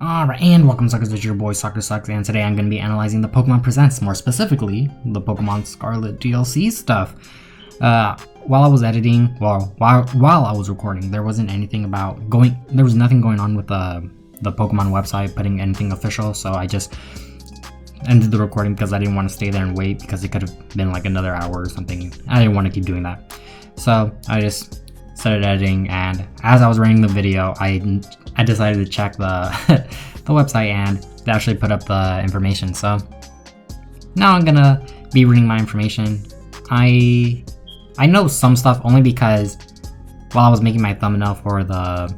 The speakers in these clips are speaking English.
Alright, and welcome suckers, it's your boy Soccer Sucks, and today I'm going to be analyzing the Pokemon Presents, more specifically, the Pokemon Scarlet DLC stuff. While I was editing, while I was recording, there wasn't anything there was nothing going on with the Pokemon website putting anything official, so I just ended the recording because I didn't want to stay there and wait because it could have been like another hour or something. I didn't want to keep doing that. So I just started editing, and as I was writing the video, I decided to check the the website, and they actually put up the information. So now I'm gonna be reading my information. I know some stuff only because while I was making my thumbnail for the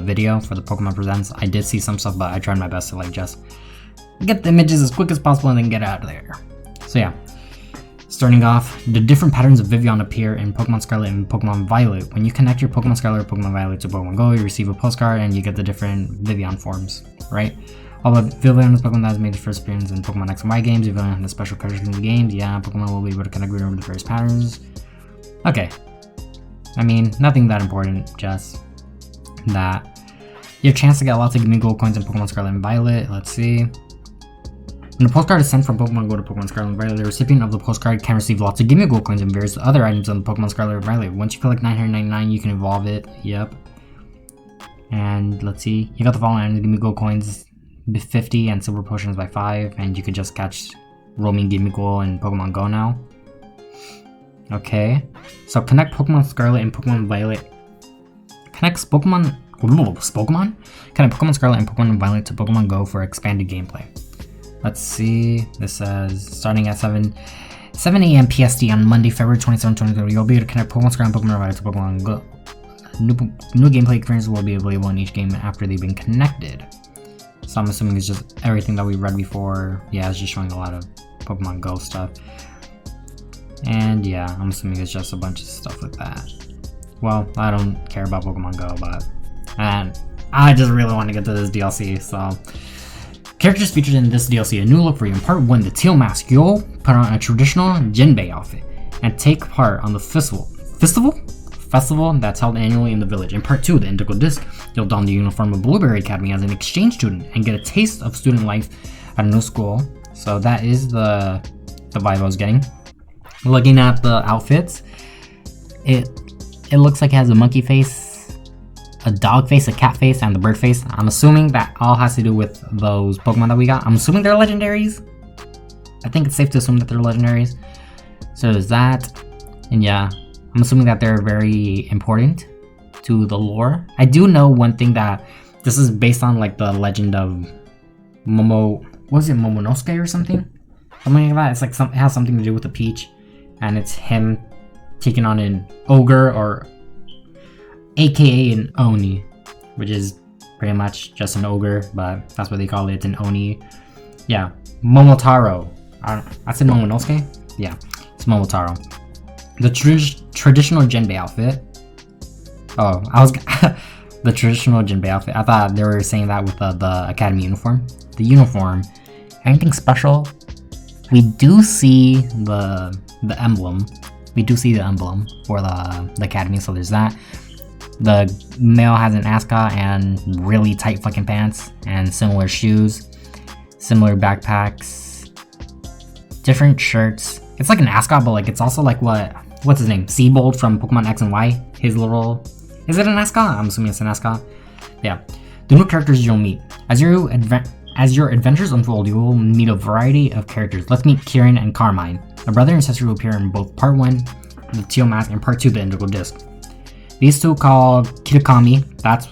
video for the Pokemon Presents, I did see some stuff, but I tried my best to like just get the images as quick as possible and then get out of there. So yeah. Starting off, the different patterns of Vivillon appear in Pokemon Scarlet and Pokemon Violet. When you connect your Pokemon Scarlet or Pokemon Violet to Pokemon Go, you receive a postcard and you get the different Vivillon forms, right? Although Vivillon is Pokemon that has made its first appearance in Pokemon X and Y games, Vivillon has special characters in the games. Yeah, Pokemon will be able to connect with the various patterns. Okay. I mean, nothing that important, just that. You have a chance to get lots of Gimme Gold coins in Pokemon Scarlet and Violet. Let's see. When a postcard is sent from Pokemon Go to Pokemon Scarlet and Violet, the recipient of the postcard can receive lots of Gimme Gold coins and various other items on the Pokemon Scarlet and Violet. Once you collect 999, you can evolve it. Yep. And let's see. You got the following items: Gimme Gold coins 50 and Silver Potions by 5, and you could just catch roaming Gimme Gold in Pokemon Go now. Okay. So connect Pokemon Scarlet and Pokemon Violet. Connect Pokemon Scarlet and Pokemon Violet to Pokemon Go for expanded gameplay. Let's see, this says, starting at 7 a.m. PST on Monday, February 27, 2030, you'll be able to connect Pokemon Scarlet and Pokemon Violet to Pokemon Go. New gameplay experiences will be available in each game after they've been connected. So I'm assuming it's just everything that we read before. Yeah, it's just showing a lot of Pokemon Go stuff. And yeah, I'm assuming it's just a bunch of stuff like that. Well, I don't care about Pokemon Go, but I just really want to get to this DLC, so... Characters featured in this DLC: a new look for you. In part 1, the Teal Mask, you'll put on a traditional Jinbei outfit and take part on the festival that's held annually in the village. In part 2, the Indigo Disc, you'll don the uniform of Blueberry Academy as an exchange student and get a taste of student life at a new school. So that is the vibe I was getting. Looking at the outfits, it looks like it has a monkey face, a dog face, a cat face, and the bird face. I'm assuming that all has to do with those Pokemon that we got. I'm assuming they're legendaries. I think it's safe to assume that they're legendaries. So there's that. And yeah, I'm assuming that they're very important to the lore. I do know one thing, that this is based on like the legend of Momonosuke or something? Something like that. It's like it has something to do with the peach. And it's him taking on an ogre, or AKA an Oni, which is pretty much just an ogre, but that's what they call it. It's an Oni. Yeah, Momotaro. I said Momonosuke? Yeah, it's Momotaro. The traditional Jinbei outfit. Oh, the traditional Jinbei outfit. I thought they were saying that with the Academy uniform. The uniform. Anything special? We do see the emblem. We do see the emblem for the Academy, so there's that. The male has an ascot and really tight fucking pants and similar shoes, similar backpacks, different shirts. It's like an ascot, but like it's also like what's his name? Seabold from Pokemon X and Y. His little, is it an ascot? I'm assuming it's an ascot. Yeah. The new characters you'll meet. As your adventures unfold, you will meet a variety of characters. Let's meet Kieran and Carmine, a brother and sister who appear in both Part 1, the Teal Mask, and Part 2, the Indigo Disc. These two called Kitakami, that's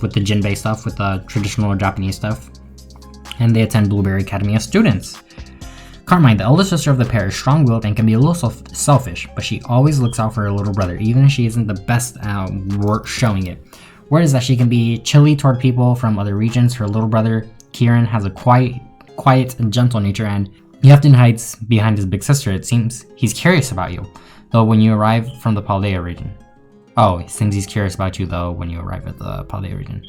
with the Jinbei stuff, with the traditional Japanese stuff, and they attend Blueberry Academy as students. Carmine, the elder sister of the pair, is strong-willed and can be a little selfish, but she always looks out for her little brother, even if she isn't the best at showing it. Word is that she can be chilly toward people from other regions. Her little brother, Kieran, has a quiet and gentle nature, and he often hides behind his big sister. It seems he's curious about you, though, when you arrive from the Paldea region. Oh, it seems he's curious about you, though, when you arrive at the Paldea region.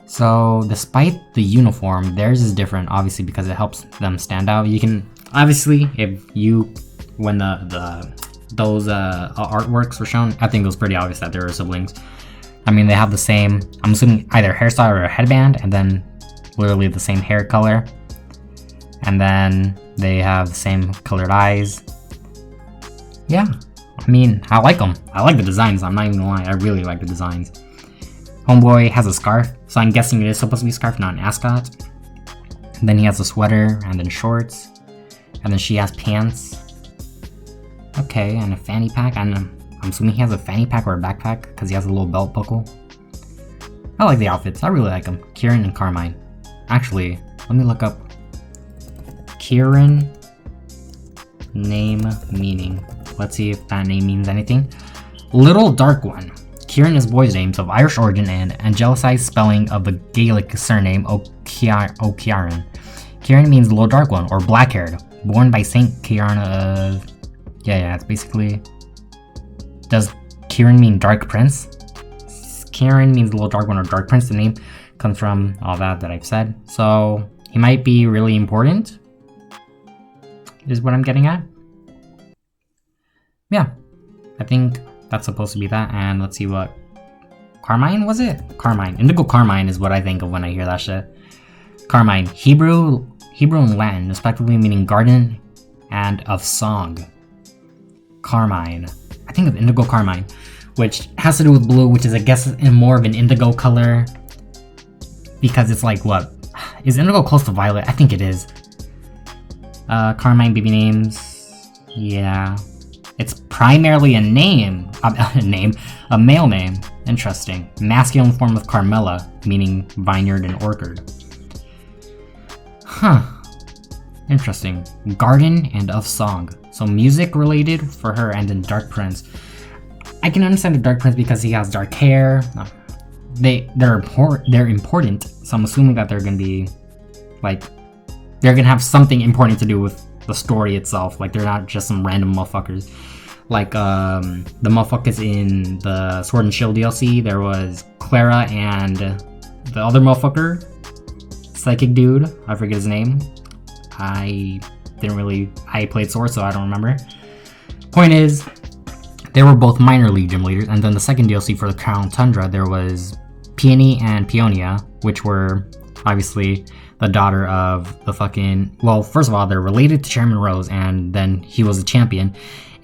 So, despite the uniform, theirs is different, obviously, because it helps them stand out. You can, obviously, when those artworks were shown, I think it was pretty obvious that they were siblings. I mean, they have the same, I'm assuming either hairstyle or a headband, and then literally the same hair color. And then they have the same colored eyes. Yeah, I mean, I like them. I like the designs, I'm not even gonna lie, I really like the designs. Homeboy has a scarf, so I'm guessing it is supposed to be a scarf, not an ascot. And then he has a sweater, and then shorts. And then she has pants. Okay, and a fanny pack, and I'm assuming he has a fanny pack or a backpack, because he has a little belt buckle. I like the outfits, I really like them. Kieran and Carmine. Actually, let me look up Kieran name meaning. Let's see if that name means anything. Little Dark One. Kieran is boy's name of Irish origin and angelicized spelling of the Gaelic surname O'Kieran. Kieran means Little Dark One, or black-haired. Born by Saint Kieran of... Yeah, it's basically... Does Kieran mean Dark Prince? Kieran means Little Dark One or Dark Prince. The name comes from all that I've said. So, he might be really important, is what I'm getting at. Yeah, I think that's supposed to be that, and let's see what... Carmine, was it? Carmine. Indigo Carmine is what I think of when I hear that shit. Carmine. Hebrew and Latin, respectively meaning garden and of song. Carmine. I think of Indigo Carmine, which has to do with blue, which is, I guess, in more of an indigo color. Because it's like, what? Is indigo close to violet? I think it is. Carmine baby names. Yeah. It's primarily a name. A male name. Interesting. Masculine form of Carmela, meaning vineyard and orchard. Huh. Interesting. Garden and of song. So music related for her, and then Dark Prince. I can understand the Dark Prince because he has dark hair. They're important, so I'm assuming that they're gonna be like, they're gonna have something important to do with the story itself. Like, they're not just some random motherfuckers. Like the motherfuckers in the Sword and Shield DLC, there was Clara and the other motherfucker, psychic dude, I forget his name. I played Sword, so I don't remember. Point is, they were both minor league gym leaders, and then the second DLC for the Crown Tundra, there was Peony and Peonia, which were obviously the daughter of the fucking... Well, first of all, they're related to Chairman Rose, and then he was a champion,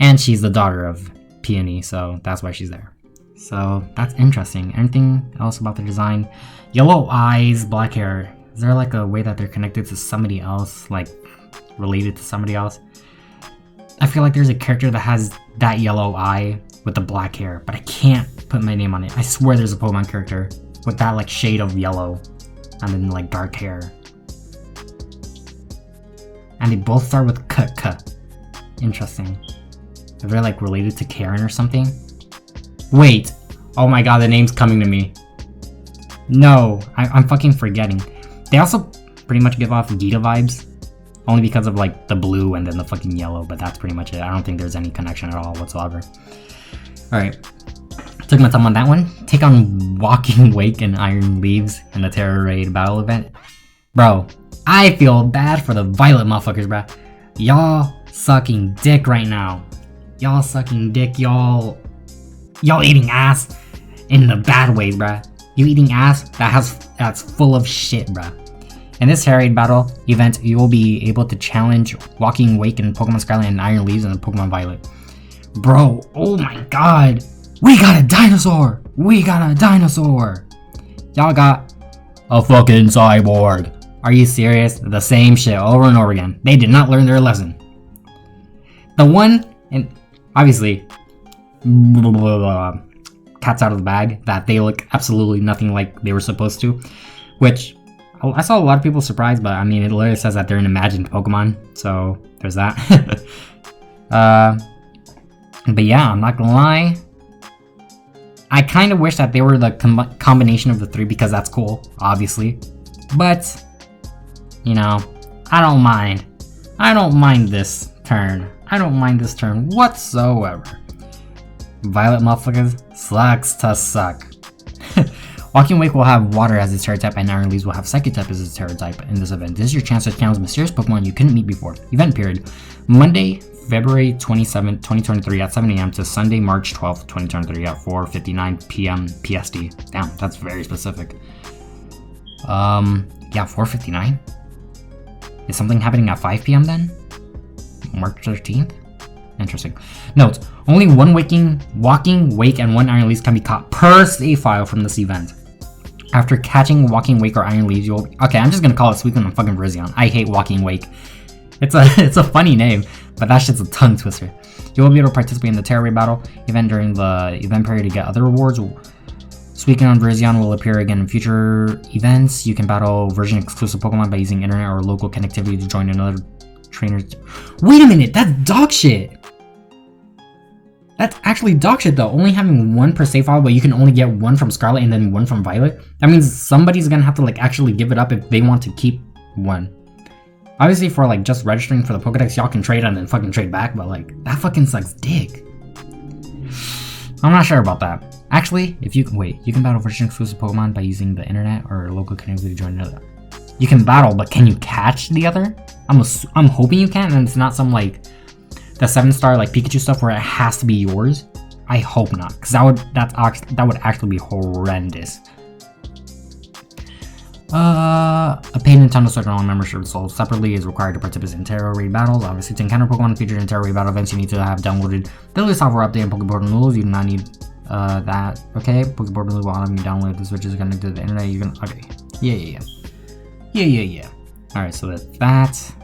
and she's the daughter of Peony, so that's why she's there. So, that's interesting. Anything else about the design? Yellow eyes, black hair. Is there like a way that they're connected to somebody else? Like, related to somebody else? I feel like there's a character that has that yellow eye with the black hair, but I can't put my name on it. I swear there's a Pokemon character with that like shade of yellow and then like dark hair. And they both start with K. Interesting. Are they like related to Karen or something? Wait! Oh my god, the name's coming to me. No, I'm fucking forgetting. They also pretty much give off Gita vibes. Only because of like the blue and then the fucking yellow, but that's pretty much it. I don't think there's any connection at all whatsoever. Alright. Took my time on that one. Take on Walking Wake and Iron Leaves in the Terror Raid battle event. Bro, I feel bad for the Violet motherfuckers, bro. Y'all sucking dick right now. Y'all sucking dick, y'all eating ass in the bad way, bruh. You eating ass that's full of shit, bruh. In this Terror Raid battle event, you will be able to challenge Walking Wake in Pokemon Scarlet and Iron Leaves and Pokemon Violet. Bro, oh my god. We got a dinosaur! We got a dinosaur! Y'all got a fucking cyborg. Are you serious? The same shit over and over again. They did not learn their lesson. The one, and obviously, cat's out of the bag, that they look absolutely nothing like they were supposed to, which I saw a lot of people surprised, but I mean, it literally says that they're an imagined Pokemon, so there's that. But yeah, I'm not gonna lie. I kind of wish that they were the combination of the three because that's cool, obviously. But, you know, I don't mind. I don't mind this turn. I don't mind this turn whatsoever. Violet motherfuckers sucks to suck. Walking Wake will have Water as its Terror type, and Iron Leaves will have Psychic type as its Terror type in this event. This is your chance to challenge mysterious Pokemon you couldn't meet before. Event period: Monday, February 27, 2023 at 7 a.m. to Sunday, March 12, 2023 at 4:59 p.m. PST. Damn, that's very specific. Yeah, 4:59? Is something happening at 5 p.m. then? March 13th? Interesting. Note, only one walking wake and one iron leaves can be caught per save file from this event. After catching walking wake or iron leaves, you'll... Okay, I'm just gonna call it Sweeping on fucking Virizion. I hate walking wake. It's a funny name, but that shit's a tongue twister. You will be able to participate in the Terra Raid battle event during the event period to get other rewards. Sweeping on Virizion will appear again in future events. You can battle version exclusive Pokemon by using internet or local connectivity to join another trainer's... Wait a minute, that's dog shit! That's actually dog shit though, only having one per save file, but you can only get one from Scarlet and then one from Violet. That means somebody's gonna have to like actually give it up if they want to keep one. Obviously for like just registering for the Pokedex, y'all can trade and then fucking trade back, but like, that fucking sucks dick. I'm not sure about that. Actually, if you can wait, you can battle version exclusive Pokemon by using the internet or local connectivity to join another. You can battle, but can you catch the other? I'm hoping you can, and it's not some like the 7-star like Pikachu stuff where it has to be yours. I hope not, because that would actually be horrendous. A paid Nintendo Switch Online membership sold separately is required to participate in Terra Raid battles. Obviously, to encounter Pokemon featured in Terra Raid battle events, you need to have downloaded the latest software update and Pokemon rules. You do not need that. Okay, Pokemon rules will automatically download the Switch is connected to the internet. You can okay. Yeah. Alright, so that's that.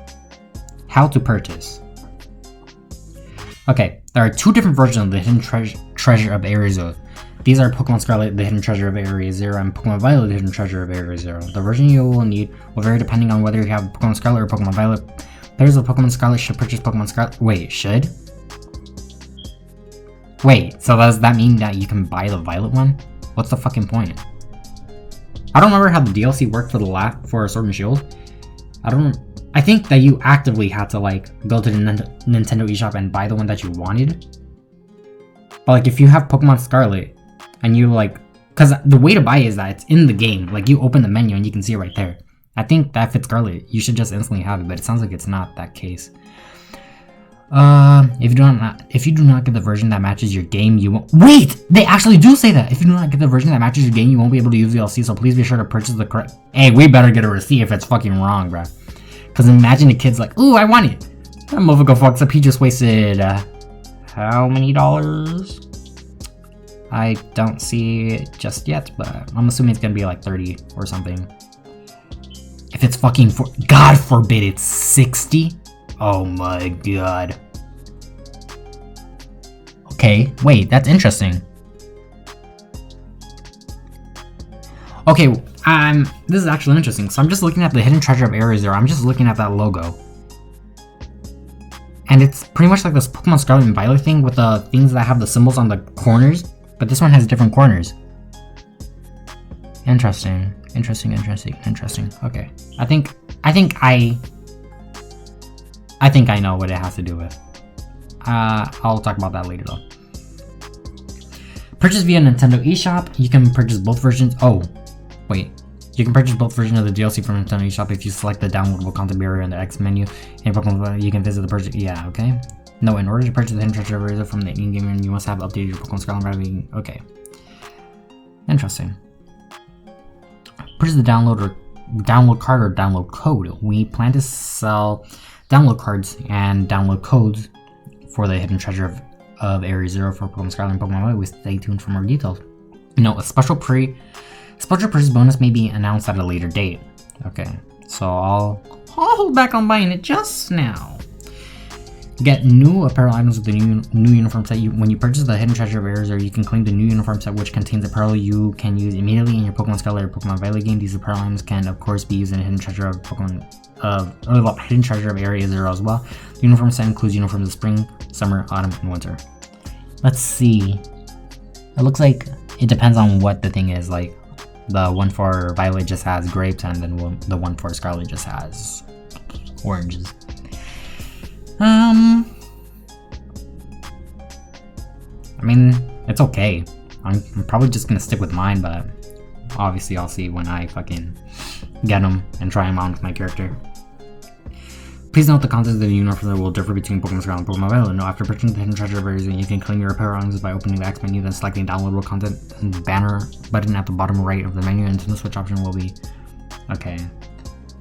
How to purchase. Okay, there are two different versions of the Hidden Treasure of Area Zero. These are Pokemon Scarlet, the Hidden Treasure of Area Zero, and Pokemon Violet, the Hidden Treasure of Area Zero. The version you will need will vary depending on whether you have Pokemon Scarlet or Pokemon Violet. Players of Pokemon Scarlet should purchase Pokemon Scarlet. Wait, should? Wait, so does that mean that you can buy the Violet one? What's the fucking point? I don't remember how the DLC worked for Sword and Shield. I think that you actively had to like go to the Nintendo eShop and buy the one that you wanted. But like if you have Pokemon Scarlet and you like, cause the way to buy it is that it's in the game. Like you open the menu and you can see it right there. I think that if it's Scarlet, you should just instantly have it, but it sounds like it's not that case. If you do not get the version that matches your game, you won't. Wait, they actually do say that. If you do not get the version that matches your game, you won't be able to use DLC. So please be sure to purchase the correct. Hey, we better get a receipt if it's fucking wrong, bruh. Cause imagine the kid's like, ooh, I want it. That motherfucker fucks up. He just wasted how many dollars? I don't see it just yet, but I'm assuming it's gonna be like 30 or something. If it's fucking God forbid it's 60. Oh my god. Okay, wait, that's interesting. Okay, this is actually interesting. So I'm just looking at the Hidden Treasure of Area Zero. I'm just looking at that logo. And it's pretty much like this Pokemon Scarlet and Violet thing with the things that have the symbols on the corners, but this one has different corners. Interesting. Okay. I think I know what it has to do with. I'll talk about that later though. Purchase via Nintendo eShop. You can purchase both versions. Oh, wait. You can purchase both versions of the DLC from Nintendo eShop if you select the downloadable content barrier in the X menu. And Pokemon, you can visit the purchase. Yeah, okay. No, in order to purchase the Hidden Treasure Eraser from the in-game menu, you must have updated your Pokemon Scarlet. Okay. Interesting. Purchase the download card or download code. We plan to sell download cards and download codes for the Hidden Treasure of Area Zero for Pokemon Scarlet and Pokemon Violet. Stay tuned for more details. A special purchase bonus may be announced at a later date. Okay, so I'll hold back on buying it just now. Get new apparel items with the new uniform set. When you purchase the Hidden Treasure of Area Zero, you can claim the new uniform set, which contains apparel you can use immediately in your Pokemon Scarlet or Pokemon Violet game. These apparel items can, of course, be used in Hidden Treasure of Hidden Treasure of Area Zero as well. The uniform set includes uniforms of spring, summer, autumn, and winter. Let's see. It looks like it depends on what the thing is. Like the one for Violet just has grapes, and then the one for Scarlet just has oranges. I mean, it's okay. I'm probably just gonna stick with mine, but obviously I'll see when I fucking get them and try them on with my character. Please note the content of the new reference will differ between Pokemon Scarlet and Pokemon Violet. No, after purchasing the hidden treasure berries, you can claim your repair items by opening the X menu, then selecting downloadable content, and the banner button at the bottom right of the menu, and Nintendo Switch option will be... Okay.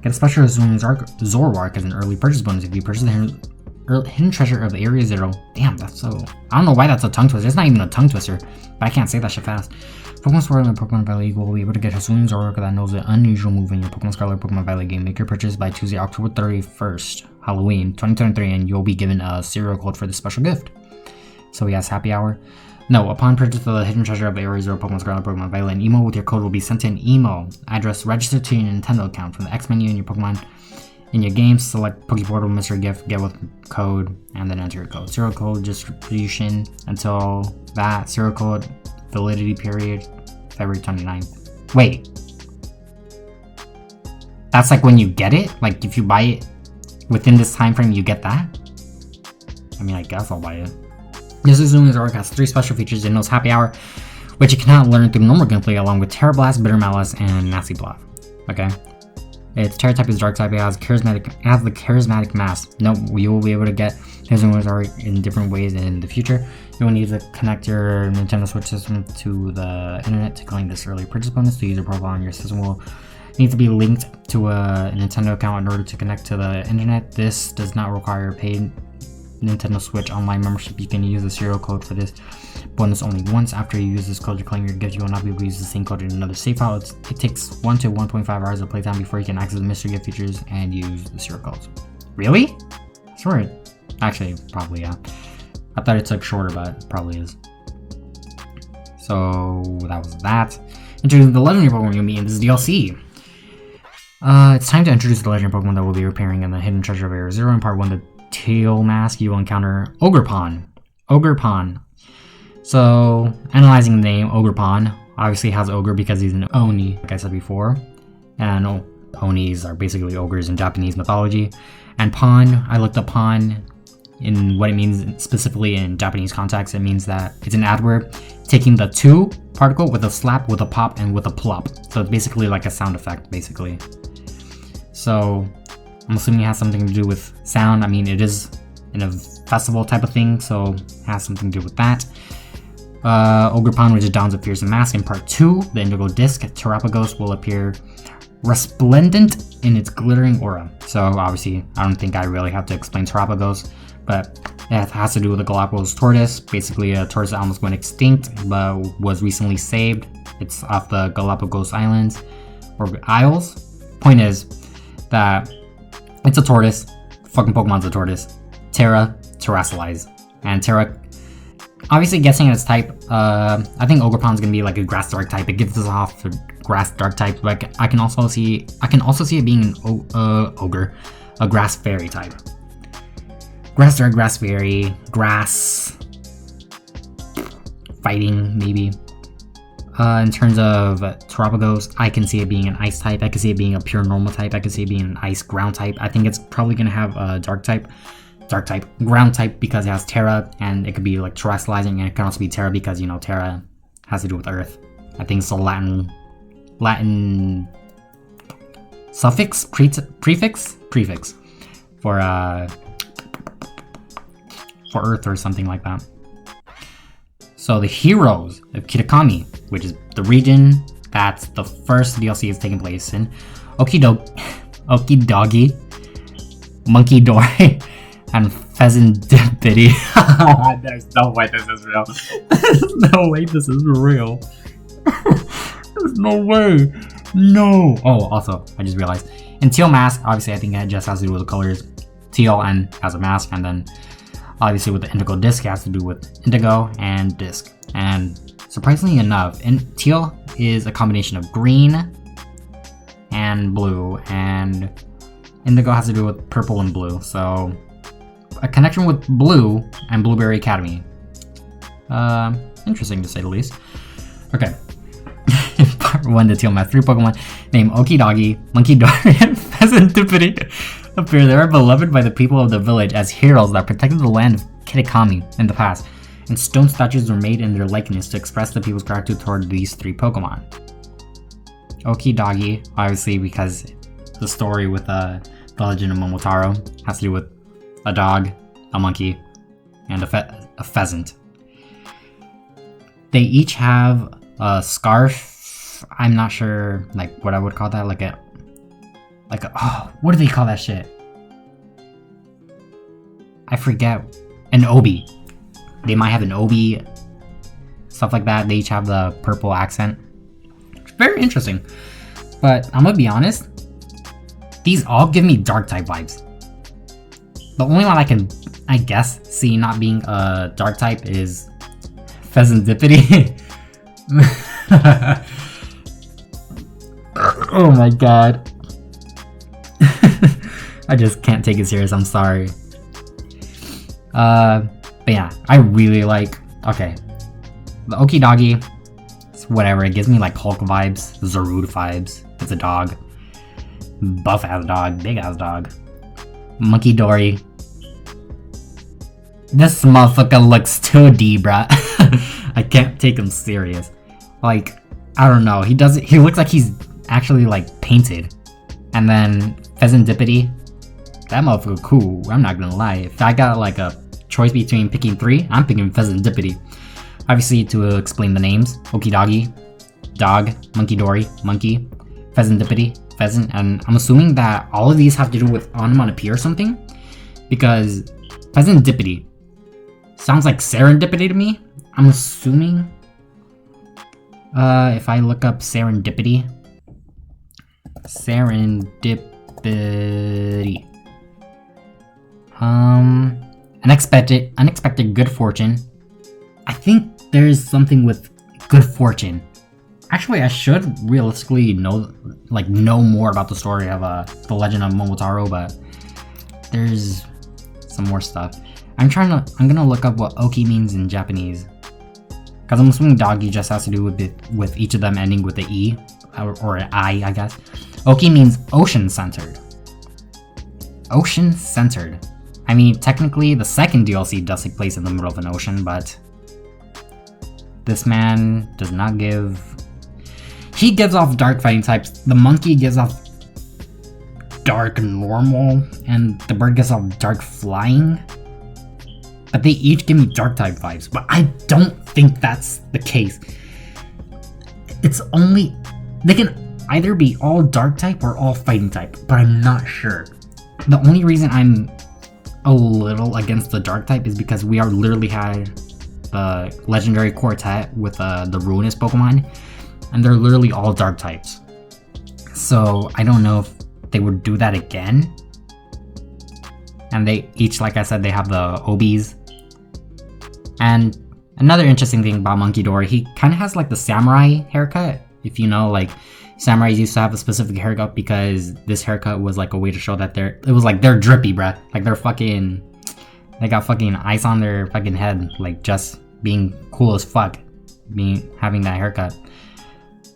Get a special Zoroark as an early purchase bonus if you purchase the hidden treasure of Area 0. Damn, that's so... I don't know why that's a tongue twister. It's not even a tongue twister, but I can't say that shit fast. Pokemon Sword and Pokemon Valley will be able to get Hisuian Zoroark that knows an unusual move in your Pokemon Scarlet or Pokemon Valley game. Make your purchase by Tuesday, October 31st, Halloween, 2023, and you'll be given a serial code for this special gift. So yes, happy hour. No, upon purchase of the hidden treasure of Area 0 Pokemon Scarlet Pokemon Violet, an email with your code will be sent to an email address registered to your Nintendo account. From the X menu in your Pokemon in your game, select Pokeportal Mystery Gift, get with code, and then enter your code. Serial code distribution until that serial code validity period, February 29th. Wait. That's like when you get it? Like if you buy it within this time frame, you get that? I mean, I guess I'll buy it. This Hisuian Zoroark has 3 special features. It knows Happy Hour, which you cannot learn through normal gameplay, along with Terra Blast, Bitter Malice, and Nasty Bluff. Okay. Its Terra type is Dark type. It has the charismatic mask. Nope, you will be able to get Hisuian Zoroark in different ways in the future. You will need to connect your Nintendo Switch system to the internet to claim this early purchase bonus. The user profile on your system will need to be linked to a Nintendo account in order to connect to the internet. This does not require a paid Nintendo Switch online membership. You can use the serial code for this bonus only once. After you use this code to claim your gift, you will not be able to use the same code in another save file. It takes 1 to 1.5 hours of playtime before you can access the mystery gift features and use the serial codes. Really? Sure. Actually, probably, yeah. I thought it took shorter, but it probably is. So that was that. Introducing the legendary Pokemon you'll meet in this DLC. It's time to introduce the legendary Pokemon that will be appearing in the hidden treasure of Area 0. In part 1, the Teal Mask, you will encounter Ogerpon. Ogerpon. So, analyzing the name, Ogerpon obviously has ogre because he's an Oni, like I said before. And Onis are basically ogres in Japanese mythology. And Pon, I looked up Pon in what it means specifically in Japanese context. It means that it's an adverb taking the to particle with a slap, with a pop, and with a plop. So it's basically like a sound effect, basically. So I'm assuming it has something to do with sound. I mean, it is in a festival type of thing, so it has something to do with that. Ogerpon, which dons a fearsome mask. In part 2, the Indigo Disc, Terapagos will appear resplendent in its glittering aura. So obviously, I don't think I really have to explain Terapagos, but it has to do with the Galapagos tortoise. Basically, a tortoise that almost went extinct, but was recently saved. It's off the Galapagos Islands, or Isles. Point is that it's a tortoise. Fucking Pokemon's a tortoise. Terrasilize. And Terra, obviously guessing its type, I think Ogerpon's gonna be like a grass dark type. It gives us off a grass dark type, but I can also see it being an ogre, a grass fairy type. Grass dark, grass fairy, grass fighting maybe. In terms of Terapagos, I can see it being an ice type. I can see it being a pure normal type. I can see it being an ice ground type. I think it's probably gonna have a dark type, ground type because it has Terra, and it could be like terrestrializing, and it can also be Terra because, you know, Terra has to do with Earth. I think it's a Latin suffix, prefix for Earth or something like that. So the heroes of Kitakami, which is the region that's the first DLC is taking place in, Okidogi, Munkidori, and Fezandipiti. There's no way this is real. There's no way this is real. There's no way. No. Oh, also, I just realized. In Teal Mask, obviously, I think it just has to do with the colors. Teal and has a mask, and then obviously with the Indigo Disc, it has to do with Indigo and Disc. And surprisingly enough, Teal is a combination of green and blue, and Indigo has to do with purple and blue. So a connection with Blue and Blueberry Academy. Interesting to say the least. Okay. In part 1, the Teal Mask, 3 Pokemon named Okidogi, Munkidori, and Fezandipiti appear. They are beloved by the people of the village as heroes that protected the land of Kitakami in the past, and stone statues were made in their likeness to express the people's gratitude toward these 3 Pokemon. Okidogi, obviously, because the story with the The Legend of Momotaro. Has to do with a dog, a monkey, and a pheasant. They each have a scarf. I'm not sure, like, what I would call that. Like a oh, what do they call that shit? I forget. An obi. They might have an obi. Stuff like that. They each have the purple accent. It's very interesting. But I'm gonna be honest. These all give me dark type vibes. The only one I can, I guess, see not being a dark type is Fezandipiti. Oh my god. I just can't take it serious, I'm sorry. But yeah, I really like, okay. The Okidogi, it's whatever, it gives me like Hulk vibes, Zarude vibes. It's a dog. Buff ass dog, big ass dog. Munkidori. This motherfucker looks 2D, bruh. I can't take him serious. Like, I don't know. He looks like he's actually like painted. And then Fezandipiti. That motherfucker cool. I'm not gonna lie. If I got like a choice between picking 3, I'm picking Fezandipiti. Obviously, to explain the names: Okidogi, dog; Munkidori, monkey; Fezandipiti, pheasant. And I'm assuming that all of these have to do with onomatopoeia or something, because Fezandipiti sounds like serendipity to me. I'm assuming. If I look up serendipity, unexpected good fortune. I think there's something with good fortune. Actually, I should realistically know more about the story of the Legend of Momotaro, but there's some more stuff. I'm gonna look up what Oki means in Japanese, because I'm assuming doggy just has to do with each of them ending with an E or an I guess. Oki means ocean centered. Ocean centered. I mean, technically, the second DLC does take place in the middle of an ocean, but this man does not give. He gives off dark fighting types. The monkey gives off dark normal, and the bird gives off dark flying. But they each give me dark type vibes, but I don't think that's the case. It's only, they can either be all dark type or all fighting type, but I'm not sure. The only reason I'm a little against the dark type is because we are literally had the legendary quartet with the ruinous Pokemon, and they're literally all dark types. So I don't know if they would do that again. And they each, like I said, they have the obis. And another interesting thing about Munkidori, he kind of has like the samurai haircut. If you know, like samurais used to have a specific haircut because this haircut was like a way to show that they're drippy, bruh. Like they got fucking ice on their fucking head, like just being cool as fuck, having that haircut.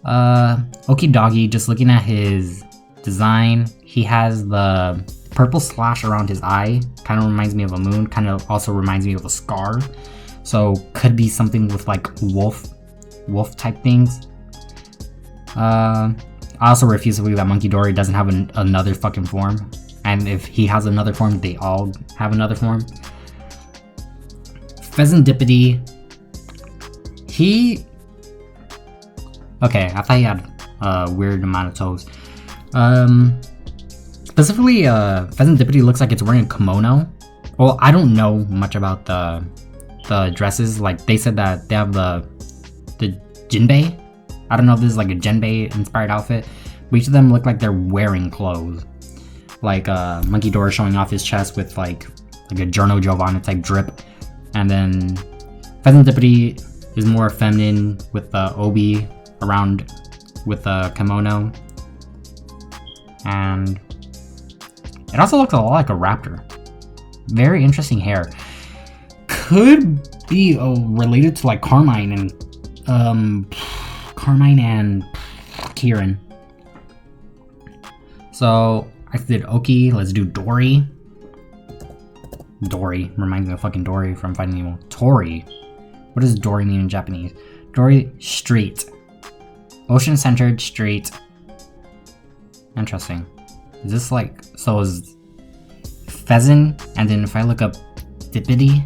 Okidogi, just looking at his design, he has the purple slash around his eye, kind of reminds me of a moon, kind of also reminds me of a scar. So could be something with like wolf type things. I also refuse to believe that Munkidori doesn't have another fucking form. And if he has another form, they all have another form. Fezandipiti, okay, I thought he had a weird amount of toes. Specifically, Fezandipiti looks like it's wearing a kimono. Well, I don't know much about the dresses. Like, they said that they have the jinbei. I don't know if this is like a jinbei inspired outfit, but each of them look like they're wearing clothes. Like, Munkidori showing off his chest with like a Giorno Giovanna type drip. And then Fezandipiti is more feminine with the obi around with the kimono. And it also looks a lot like a raptor. Very interesting hair. Could be related to like Carmine and Kieran. So I did Oki. Let's do Dory. Dory reminds me of fucking Dory from Finding Nemo. Tori. What does Dory mean in Japanese? Dory, street. Ocean centered street. Interesting. Is this like, so is Pheasant, and then if I look up Dipity,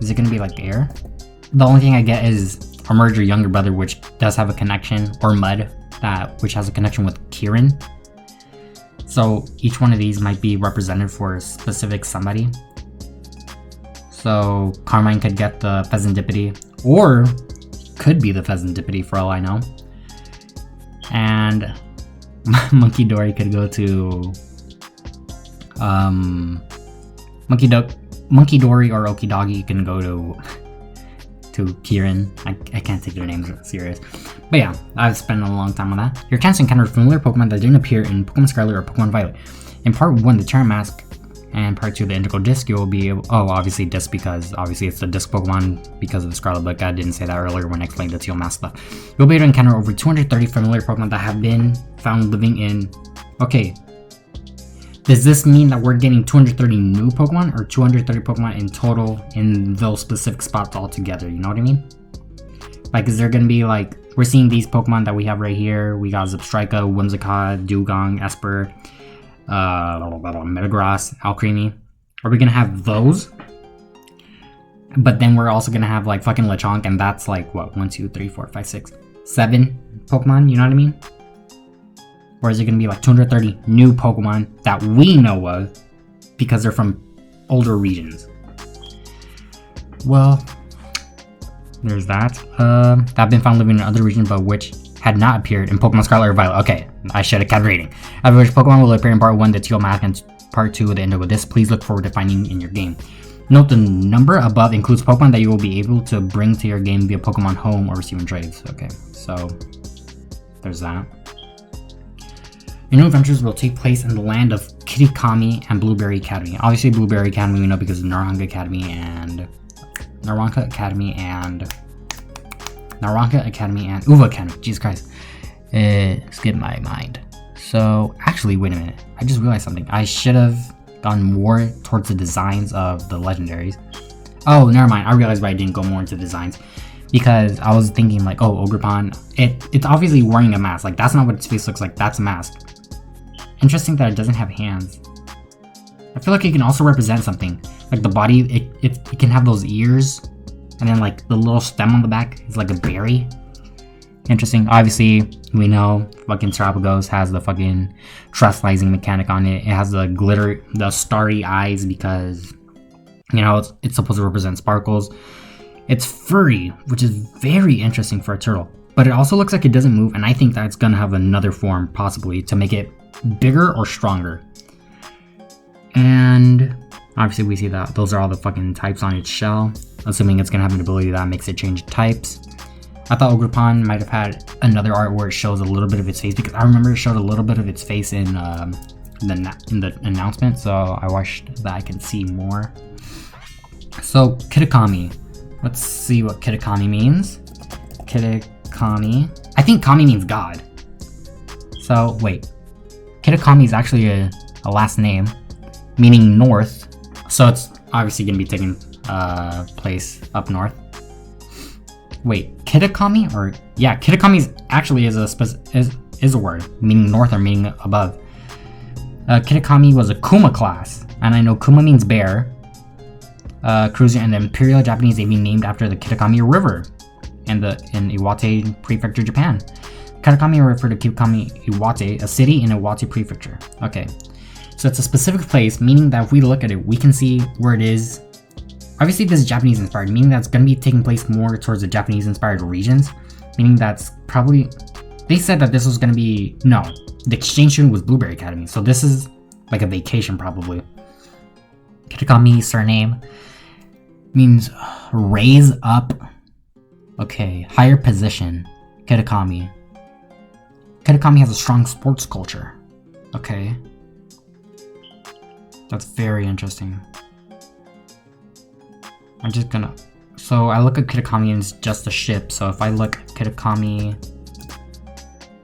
is it gonna be like air? The only thing I get is Emerge, your younger brother, which does have a connection, or Mud, which has a connection with Kieran. So each one of these might be represented for a specific somebody. So Carmine could get the Fezandipiti, or could be the Fezandipiti for all I know. And Munkidori could go to Munkidori or Okidogi can go to Kieran. I can't take their names serious. But yeah, I've spent a long time on that. Your chance to encounter familiar Pokemon that didn't appear in Pokemon Scarlet or Pokemon Violet. In part 1, the Terra Mask, and part 2, the Integral Disc, you will be able... Oh, obviously Disc, because obviously it's the Disc Pokemon because of the Scarlet book. I didn't say that earlier when I explained the Teal Mask stuff. You'll be able to encounter over 230 familiar Pokemon that have been found living in... Okay. Does this mean that we're getting 230 new Pokemon, or 230 Pokemon in total in those specific spots altogether? You know what I mean? Like, is there gonna be like... We're seeing these Pokemon that we have right here. We got Zebstrika, Whimsicott, Dugong, Esper, Metagross, Alcremie. Are we gonna have those? But then we're also gonna have like fucking Lechonk, and that's like what, 1, 2, 3, 4, 5, 6, 7 Pokemon, you know what I mean? Or is it gonna be like 230 new Pokemon that we know of because they're from older regions? Well, there's that. That have been found living in other regions, but which had not appeared in Pokemon Scarlet or Violet. Okay, I should have kept reading. Of which Pokemon will appear in part 1, the Teal Mask, and part 2, the Indigo Disc. Please look forward to finding in your game. Note the number above includes Pokemon that you will be able to bring to your game via Pokemon Home or receive in trades. Okay, so there's that. Your new adventures will take place in the land of Kitakami and Blueberry Academy. Obviously, Blueberry Academy we know because of Naranga Academy and Uva Academy. Jesus Christ. Skip my mind. So, actually, wait a minute. I just realized something. I should have gone more towards the designs of the legendaries. Oh, never mind. I realized why I didn't go more into designs. Because I was thinking like, oh, Ogerpon, it's obviously wearing a mask. Like, that's not what its face looks like. That's a mask. Interesting that it doesn't have hands. I feel like it can also represent something. Like the body, it can have those ears. And then like the little stem on the back is like a berry. Interesting. Obviously, we know fucking Terapagos has the fucking trustalizing mechanic on it. It has the glitter, the starry eyes because, you know, it's supposed to represent sparkles. It's furry, which is very interesting for a turtle. But it also looks like it doesn't move, and I think that it's gonna have another form, possibly, to make it bigger or stronger. And obviously we see that those are all the fucking types on its shell, assuming it's gonna have an ability that makes it change types. I thought Ogerpon might have had another art where it shows a little bit of its face, because I remember it showed a little bit of its face in the announcement, so I watched that I can see more. So Kitakami, let's see what Kitakami means. Kitakami, I think Kami means God. So wait, Kitakami is actually a last name meaning north, so it's obviously gonna be taking place up north. Wait, Kitakami, or yeah, Kitakami actually is a word meaning north or meaning above. Kitakami was a Kuma class, and I know Kuma means bear. Cruiser and the Imperial Japanese Navy named after the Kitakami River in Iwate Prefecture, Japan. Kitakami referred to Kitakami Iwate, a city in Iwate Prefecture. Okay, so it's a specific place, meaning that if we look at it, we can see where it is. Obviously, this is Japanese inspired, meaning that's going to be taking place more towards the Japanese inspired regions, meaning that's probably, they said that this was going to be, no, the exchange student was Blueberry Academy, so this is like a vacation probably. Kitakami surname means raise up. Okay, higher position. Kitakami. Kitakami has a strong sports culture. Okay. That's very interesting. I'm just gonna... So I look at Kitakami and it's just a ship. So if I look at Kitakami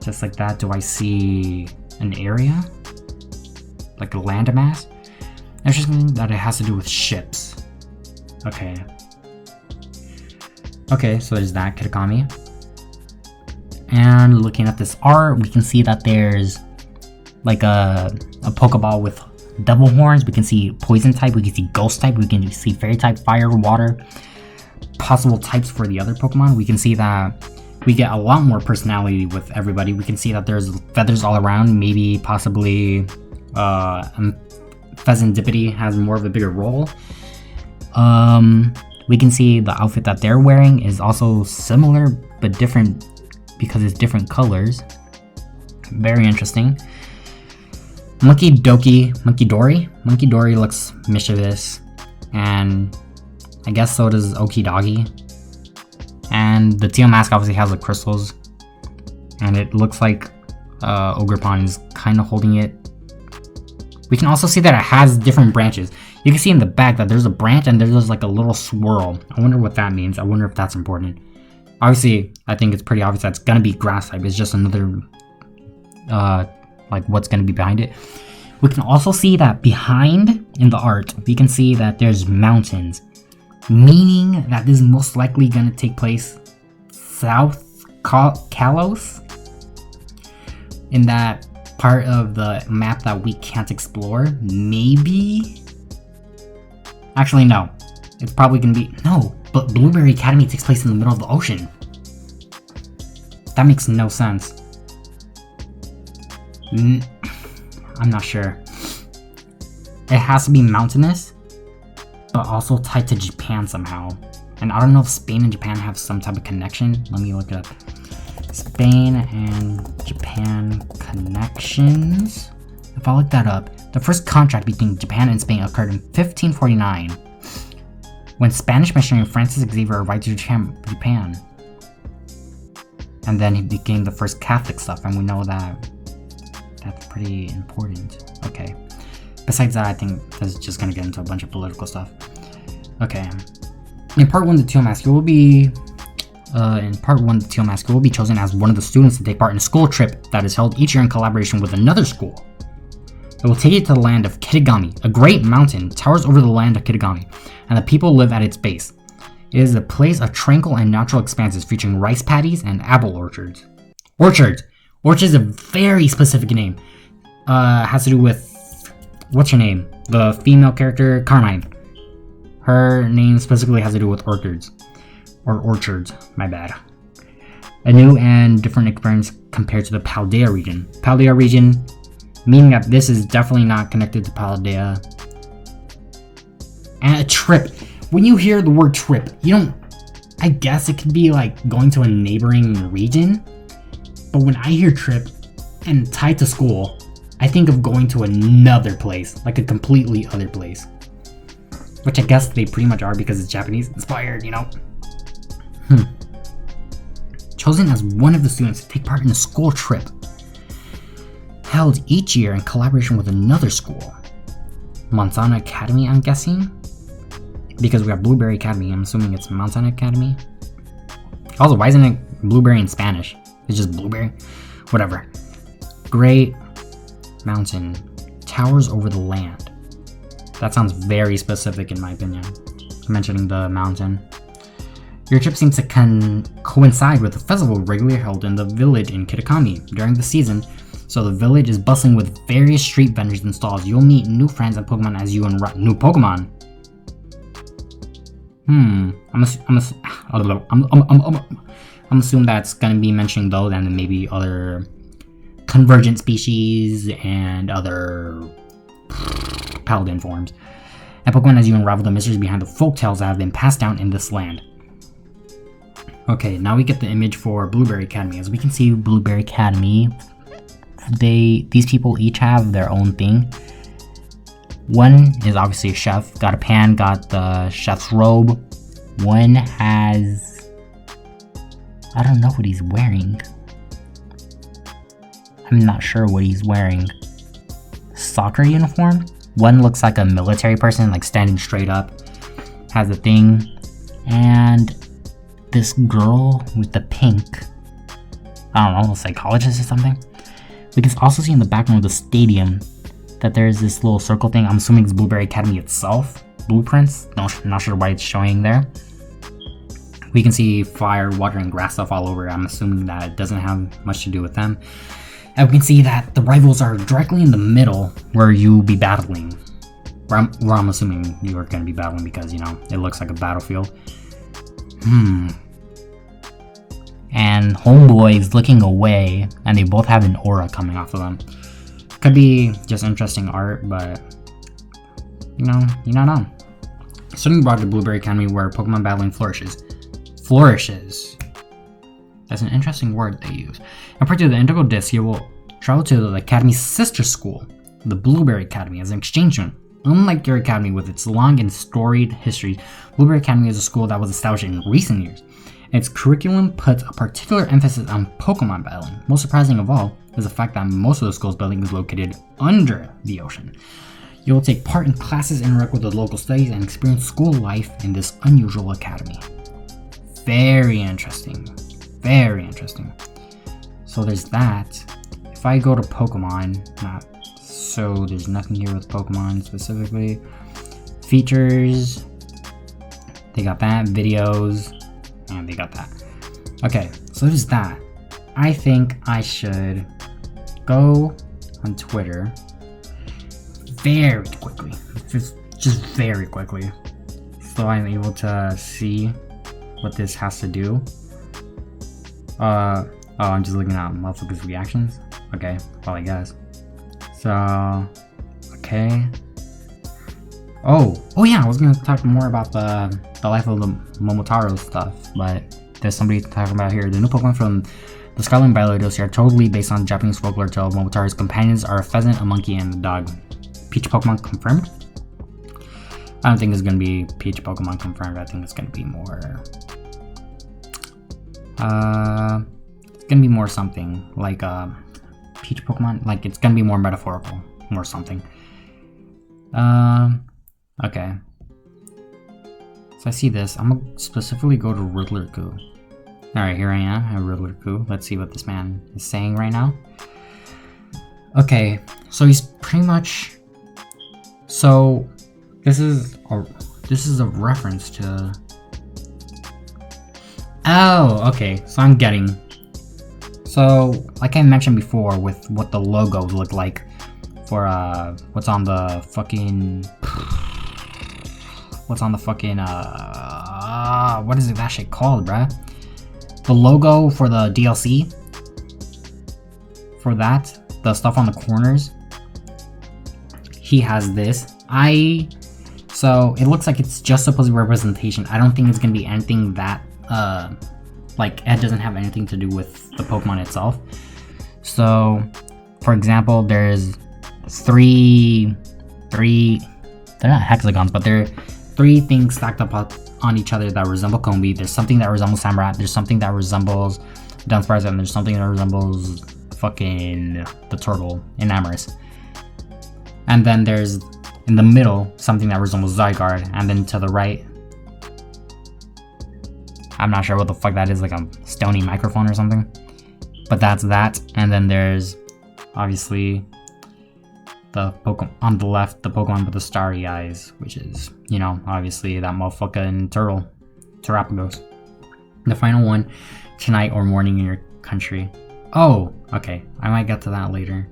just like that, do I see an area? Like a landmass? Interesting that it has to do with ships. Okay. Okay, so there's that, Kitakami. And looking at this art, we can see that there's like a Pokeball with double horns. We can see poison type, we can see ghost type, we can see fairy type, fire, water, possible types for the other Pokemon. We can see that we get a lot more personality with everybody. We can see that there's feathers all around, maybe possibly Fezandipiti has more of a bigger role. We can see the outfit that they're wearing is also similar but different because it's different colors. Very interesting. Munkidori looks mischievous, and I guess so does Okidogi. And the teal mask obviously has the crystals, and it looks like Ogerpon is kind of holding it. We can also see that it has different branches. You can see in the back that there's a branch and there's like a little swirl. I wonder what that means. I wonder if that's important. Obviously, I think it's pretty obvious that it's gonna be grass type. It's just another, like what's gonna be behind it. We can also see that behind in the art, we can see that there's mountains, meaning that this is most likely gonna take place South Kalos, in that part of the map that we can't explore. Maybe. Actually, no. It's probably gonna be... No, but Blueberry Academy takes place in the middle of the ocean. That makes no sense. I'm not sure. It has to be mountainous, but also tied to Japan somehow. And I don't know if Spain and Japan have some type of connection. Let me look it up. Spain and Japan connections. If I look that up, the first contract between Japan and Spain occurred in 1549, when Spanish missionary Francis Xavier arrived to Japan. And then he became the first Catholic stuff, and we know that that's pretty important. Okay. Besides that, I think this is just gonna get into a bunch of political stuff. Okay. In part 1, the Teal Mask will be chosen as one of the students to take part in a school trip that is held each year in collaboration with another school. It will take you to the land of Kitagami. A great mountain towers over the land of Kitagami, and the people live at its base. It is a place of tranquil and natural expanses featuring rice paddies and apple orchards. Orchard is a very specific name. Has to do with, what's her name? The female character, Carmine. Her name specifically has to do with orchards. Or orchards, my bad. A new and different experience compared to the Paldea region. Paldea region, meaning that this is definitely not connected to Paldea. And a trip. When you hear the word trip, you don't... I guess it could be like going to a neighboring region. But when I hear trip and tied to school, I think of going to another place. Like a completely other place. Which I guess they pretty much are because it's Japanese inspired, you know? Chosen as one of the students to take part in a school trip held each year in collaboration with another school. Montana Academy, I'm guessing? Because we have Blueberry Academy, I'm assuming it's Montana Academy. Also, why isn't it Blueberry in Spanish? It's just Blueberry? Whatever. Great mountain towers over the land. That sounds very specific in my opinion, mentioning the mountain. Your trip seems to coincide with a festival regularly held in the village in Kitakami during the season, so the village is bustling with various street vendors and stalls. You'll meet new friends and Pokemon as you unlock new Pokemon. I'm assuming that's gonna be mentioning those and then maybe other convergent species and other paladin forms. And Pokemon as you unravel the mysteries behind the folktales that have been passed down in this land. Okay, now we get the image for Blueberry Academy. As we can see, Blueberry Academy, these people each have their own thing. One is obviously a chef, got a pan, got the chef's robe. One has... I don't know what he's wearing. I'm not sure what he's wearing. Soccer uniform? One looks like a military person, like standing straight up. Has a thing. And this girl with the pink, I don't know, a psychologist or something. We can also see in the background of the stadium that there's this little circle thing. I'm assuming it's Blueberry Academy itself. Blueprints. Not sure why it's showing there. We can see fire, water, and grass stuff all over. I'm assuming that it doesn't have much to do with them. And we can see that the rivals are directly in the middle where you'll be battling. Where I'm assuming you are going to be battling because, you know, it looks like a battlefield. And Homeboy is looking away, and they both have an aura coming off of them. Could be just interesting art, but you don't know. Studying abroad at Blueberry Academy where Pokemon battling flourishes. Flourishes. That's an interesting word they use. And prior to the Indigo Disc, you will travel to the Academy's sister school, the Blueberry Academy, as an exchange student. Unlike your academy with its long and storied history, Blueberry Academy is a school that was established in recent years. Its curriculum puts a particular emphasis on Pokemon battling. Most surprising of all is the fact that most of the school's building is located under the ocean. You will take part in classes, interact with the local studies, and experience school life in this unusual academy. Very interesting. Very interesting. So there's that. If I go to Pokemon, so there's nothing here with Pokemon specifically. Features. They got that. Videos. And they got that. Okay, so there's that. I think I should go on Twitter very quickly. Just very quickly. So I'm able to see what this has to do. Oh, I'm just looking at motherfuckers' reactions. Okay, well, I guess. So, okay. Oh yeah, I was gonna talk more about the life of the Momotaro stuff, but there's somebody to talk about here. The new Pokemon from the Scarlet and Violet dossier are totally based on Japanese folklore tale. Momotaro's companions are a pheasant, a monkey, and a dog. Peach Pokemon confirmed? I don't think it's gonna be Peach Pokemon confirmed. I think it's gonna be more it's gonna be more something like Peach Pokemon, like it's gonna be more metaphorical, more something. Okay. So I see this. I'm gonna specifically go to Riddler Goo. Alright, here I am at Riddler Goo. Let's see what this man is saying right now. Okay, so he's pretty much. So this is a reference to. Oh, okay. So I'm getting. So like I mentioned before, with what the logos look like for what's on the fucking. What's on the fucking what is it that shit called, bruh? The logo for the DLC. For that, the stuff on the corners. He has this. So it looks like it's just supposed to be representation. I don't think it's gonna be anything that like it doesn't have anything to do with the Pokemon itself. So for example, there's three they're not hexagons, but they're 3 things stacked up on each other that resemble Combi. There's something that resembles Samrat. There's something that resembles Dunsparce, and there's something that resembles fucking the turtle in Amorous. And then there's in the middle something that resembles Zygarde, and then to the right, I'm not sure what the fuck that is, like a stony microphone or something. But that's that. And then there's obviously the Pokemon on the left, the Pokemon with the starry eyes, which is, you know, obviously that motherfucking turtle, Terapagos. The final one, tonight or morning in your country. Oh, okay, I might get to that later.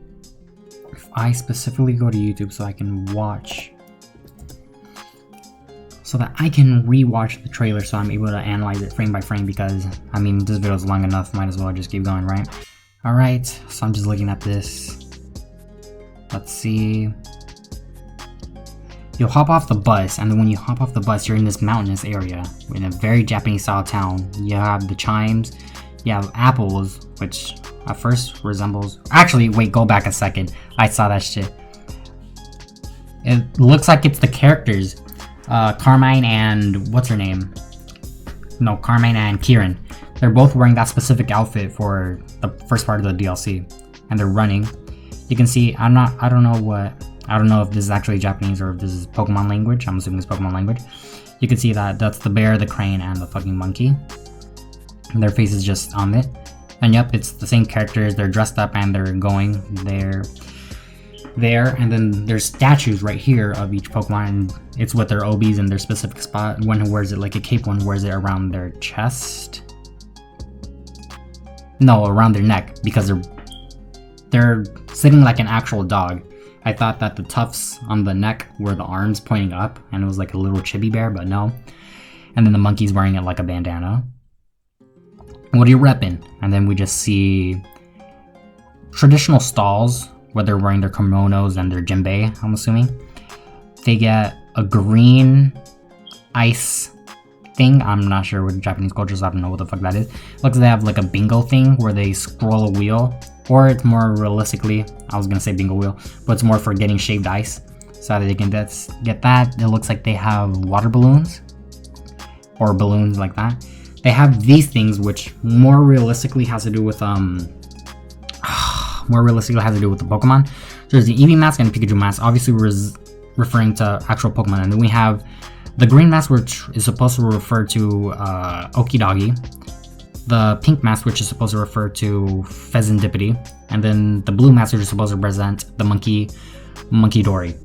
If I specifically go to YouTube so I can watch, so that I can re-watch the trailer so I'm able to analyze it frame by frame, because, I mean, this video is long enough, might as well just keep going, right? Alright, so I'm just looking at this. Let's see. You'll hop off the bus, and then when you hop off the bus, you're in this mountainous area in a very Japanese style town. You have the chimes, you have apples, which at first resembles. Actually, wait, go back a second. I saw that shit. It looks like it's the characters, Carmine and what's her name? No, Carmine and Kieran. They're both wearing that specific outfit for the first part of the DLC, and they're running. You can see, I don't know if this is actually Japanese or if this is Pokemon language. I'm assuming it's Pokemon language. You can see that that's the bear, the crane, and the fucking monkey. And their face is just on it. And yep, it's the same characters. They're dressed up and they're going there. And then there's statues right here of each Pokemon, and it's with their OBs in their specific spot. One wears it like a cape, one wears it around their chest. No, around their neck, because they're they're sitting like an actual dog. I thought that the tufts on the neck were the arms pointing up, and it was like a little chibi bear, but no. And then the monkey's wearing it like a bandana. What are you repping? And then we just see traditional stalls where they're wearing their kimonos and their jinbei, I'm assuming. They get a green ice thing. I'm not sure what Japanese cultures, I don't know what the fuck that is. Looks like they have like a bingo thing where they scroll a wheel, or it's more realistically, I was gonna say bingo wheel, but it's more for getting shaved ice so that they can get that. It looks like they have water balloons or balloons like that. They have these things which more realistically has to do with the Pokemon. So there's the Eevee mask and the Pikachu mask. Obviously we're referring to actual Pokemon, and then we have the green mask, which is supposed to refer to Okidogi. The pink mask, which is supposed to refer to Fezandipiti. And then the blue mask, which is supposed to represent the Munkidori.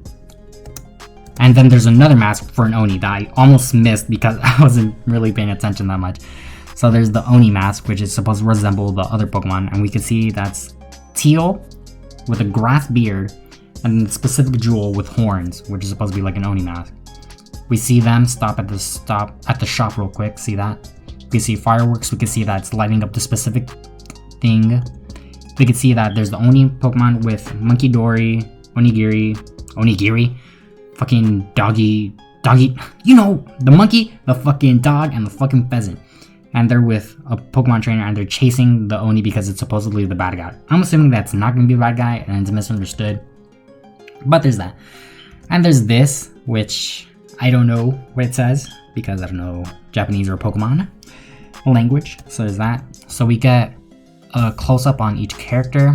And then there's another mask for an Oni that I almost missed because I wasn't really paying attention that much. So there's the Oni mask, which is supposed to resemble the other Pokemon. And we can see that's teal with a grass beard and a specific jewel with horns, which is supposed to be like an Oni mask. We see them stop at the shop real quick. See that? We can see fireworks. We can see that it's lighting up the specific thing. We can see that there's the Oni Pokemon with Munkidori, Onigiri, fucking doggy, you know, the monkey, the fucking dog, and the fucking pheasant. And they're with a Pokemon trainer and they're chasing the Oni because it's supposedly the bad guy. I'm assuming that's not going to be the bad guy and it's misunderstood. But there's that. And there's this, which I don't know what it says because I don't know Japanese or Pokemon language. So there's that. So we get a close-up on each character.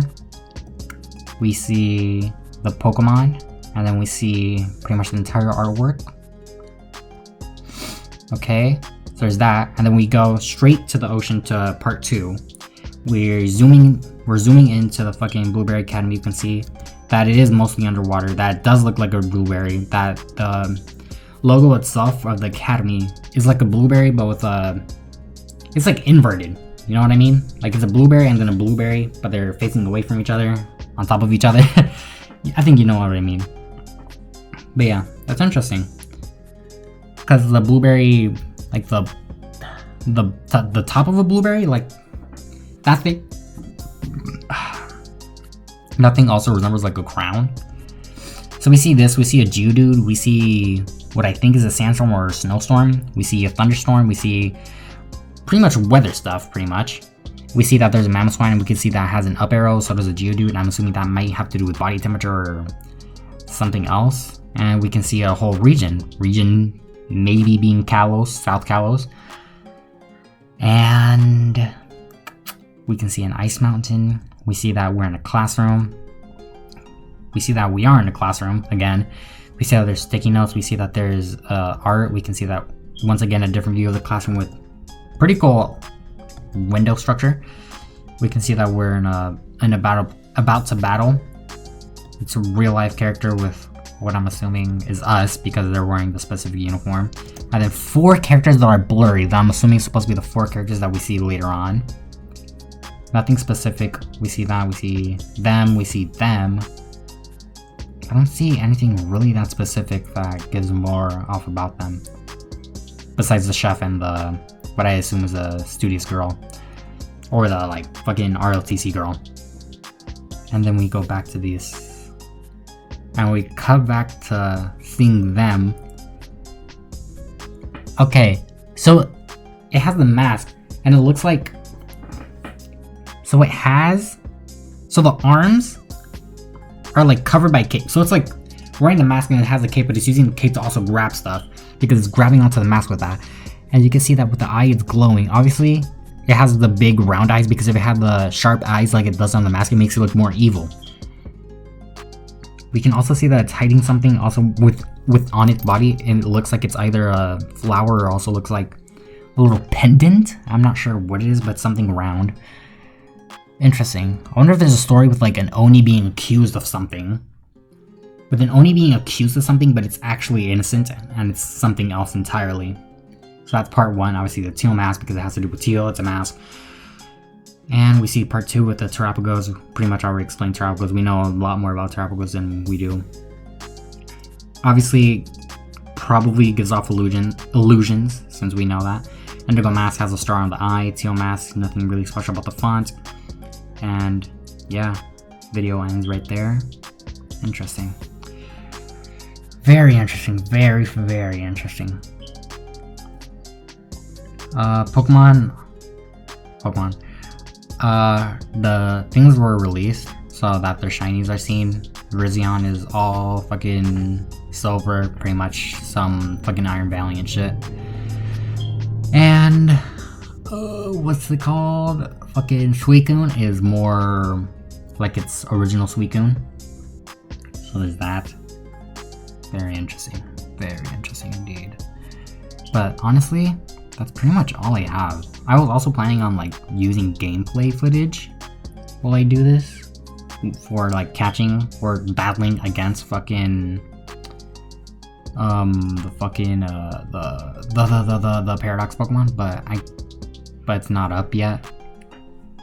We see the Pokemon, and then we see pretty much the entire artwork. Okay, so there's that, and then we go straight to the ocean to part 2. We're zooming into the fucking Blueberry Academy. You can see that it is mostly underwater. That does look like a blueberry. That the logo itself of the academy is like a blueberry, but with it's like inverted. You know what I mean? Like it's a blueberry and then a blueberry, but they're facing away from each other, on top of each other. I think you know what I mean. But yeah, that's interesting. Because the blueberry, like the top of a blueberry, like that thing, that thing also resembles like a crown. So we see this, we see a Geodude, we see what I think is a sandstorm or a snowstorm, we see a thunderstorm, we see pretty much weather stuff, pretty much. We see that there's a Mamoswine, and we can see that has an up arrow, so does a Geodude, and I'm assuming that might have to do with body temperature or something else. And we can see a whole region maybe being Kalos, South Kalos. And we can see an ice mountain. We see that we're in a classroom. We see that we are in a classroom again. We see that there's sticky notes. We see that there's art. We can see that once again a different view of the classroom with pretty cool window structure. We can see that we're in a battle, about to battle. It's a real life character with what I'm assuming is us because they're wearing the specific uniform. And then 4 characters that are blurry that I'm assuming is supposed to be the 4 characters that we see later on. Nothing specific. We see that, we see them, we see them. I don't see anything really that specific that gives more off about them. Besides the chef and the what I assume is a studious girl. Or the like fucking RLTC girl. And then we go back to these. And we cut back to seeing them. Okay, so it has the mask and it looks like, so it has, so the arms are like covered by cape. So it's like wearing the mask and it has a cape, but it's using the cape to also grab stuff because it's grabbing onto the mask with that. And you can see that with the eye, it's glowing. Obviously, it has the big round eyes because if it had the sharp eyes like it does on the mask, it makes it look more evil. We can also see that it's hiding something also with on its body, and it looks like it's either a flower or also looks like a little pendant. I'm not sure what it is, but something round. Interesting. I wonder if there's a story with like an Oni being accused of something. With an Oni being accused of something, but it's actually innocent and it's something else entirely. So that's part 1. Obviously the teal mask because it has to do with teal, it's a mask. And we see part 2 with the Terapagos. Pretty much already explained Terapagos. We know a lot more about Terapagos than we do. Obviously, probably gives off illusions, since we know that. Indigo Mask has a star on the eye. Teal Mask, nothing really special about the font. And yeah, video ends right there. Interesting. Very interesting. Very, very interesting. Pokemon. The things were released so that their shinies are seen. Rizion is all fucking silver, pretty much some fucking Iron Valiant shit. And what's it called? Fucking Suicune is more like its original Suicune. So there's that. Very interesting. Very interesting indeed. But honestly, that's pretty much all I have. I was also planning on like using gameplay footage while I do this for like catching or battling against fucking the Paradox Pokemon, but it's not up yet.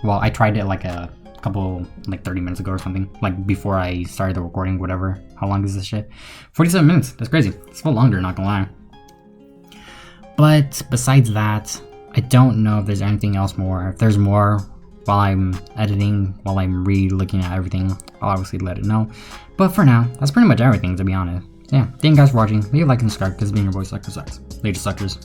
Well, I tried it like a couple, like 30 minutes ago or something, like before I started the recording, whatever. How long is this shit? 47 minutes. That's crazy. It's a little longer, not gonna lie. But besides that, I don't know if there's anything else more. If there's more while I'm editing, while I'm re-looking at everything, I'll obviously let it know. But for now, that's pretty much everything, to be honest. So yeah, thank you guys for watching. Leave a like and subscribe, because being your voice sucks. Later, suckers.